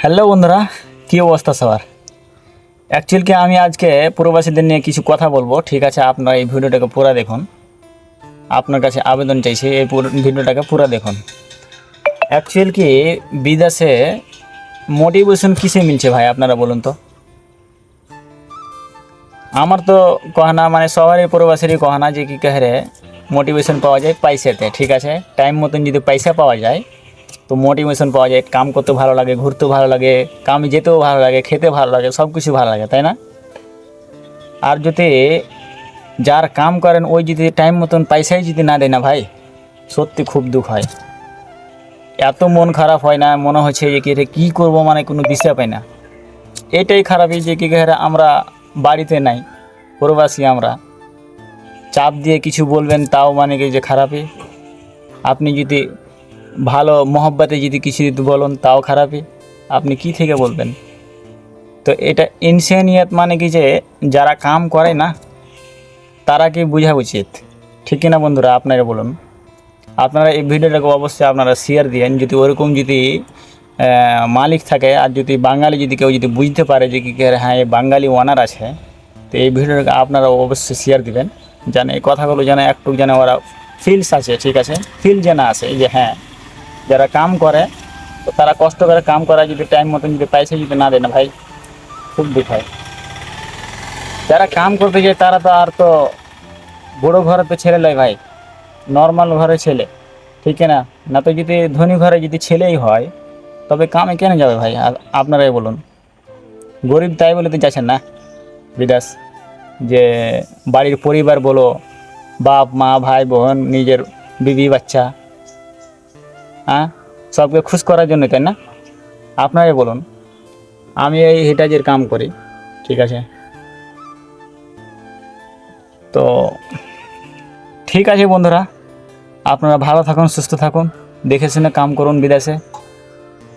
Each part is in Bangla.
হ্যালো বন্ধুরা, কী অবস্থা সবার? অ্যাকচুয়ালি কি আমি আজকে প্রবাসীদের নিয়ে কিছু কথা বলবো। ঠিক আছে, আপনারা এই ভিডিওটাকে পুরো দেখুন। আপনার কাছে আবেদন চাইছি, এই ভিডিওটাকে পুরো দেখুন। অ্যাকচুয়ালি কি বিদেশে মোটিভেশন কিসে মিলছে ভাই, আপনারা বলুন তো। আমার তো কহানা মানে সবারই প্রবাসীরই কহানা যে কী কাহারে মোটিভেশন পাওয়া যায় পয়সাতে। ঠিক আছে, টাইম মতন যদি পয়সা পাওয়া যায় তো মোটিভেশন পাওয়া যায়, কাম করতে ভালো লাগে, ঘুরতেও ভালো লাগে, কামে যেতেও ভালো লাগে, খেতে ভালো লাগে, সব কিছু ভালো লাগে, তাই না? আর যদি যার কাম করেন ওই যদি টাইম মতন পয়সাই যদি না দেয় না ভাই, সত্যি খুব দুঃখ হয়। এত মন খারাপ হয় না, মনে হচ্ছে যে কী করবো, মানে কোনো দিশা পাই না। এটাই খারাপই যে কী কাহারে আমরা বাড়িতে নাই, প্রবাসী আমরা, চাপ দিয়ে কিছু বলবেন তাও মানে কি যে খারাপই। আপনি যদি ভালো মহব্বতে যদি কিছু যদি বলেন তাও খারাপই, আপনি কি থেকে বলবেন? তো এটা ইনসানিয়ত মানে কি যে যারা কাম করে না তারা কি বোঝা উচিত, ঠিক কিনা বন্ধুরা? আপনারা বলুন। আপনারা এই ভিডিওটাকে অবশ্যই আপনারা শেয়ার দিন, যদি ওরকম যদি মালিক থাকে আর যদি বাঙালি যদি কেউ যদি বুঝতে পারে যে কি হ্যাঁ এই বাঙালি ওনার আছে, তো এই ভিডিওটাকে আপনারা অবশ্যই শেয়ার দিবেন, যেন এই কথাগুলো যেন একটু যেন ওরা ফিলস আছে, ঠিক আছে, ফিল যেন আসে যে হ্যাঁ যারা কাম করে তো তারা কষ্ট করে কাম করা, যদি টাইম মতন যদি পয়সা যদি না দেয় না ভাই, খুব দুঃখ হয়। যারা কাম করতে যায় তারা তো আর তো বড়ো ঘরে তো ছেলে লয় ভাই, নর্মাল ঘরে ছেলে, ঠিক না? না তো যদি ধনী ঘরে যদি ছেলেই হয় তবে কামে কেন যাবে ভাই? আর আপনারাই বলুন। গরিব তাই বলে তো যাচ্ছেন না বিদেশ, যে বাড়ির পরিবার বলো, বাপ মা ভাই বোন নিজের বিবি বাচ্চা, হ্যাঁ, সবকে খুশ করার জন্য, তাই না? আপনারাই বলুন। আমি এই হিটাজের কাম করি, ঠিক আছে, তো ঠিক আছে বন্ধুরা, আপনারা ভালো থাকুন, সুস্থ থাকুন, দেখে শুনে কাম করুন বিদেশে,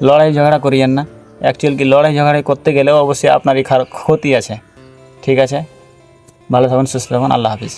লড়াই ঝগড়া করিয়েন না। অ্যাকচুয়ালি কি লড়াই ঝগড়াই করতে গেলেও অবশ্যই আপনারই ক্ষতি আছে, ঠিক আছে? ভালো থাকুন, সুস্থ থাকুন, আল্লাহ হাফিজ।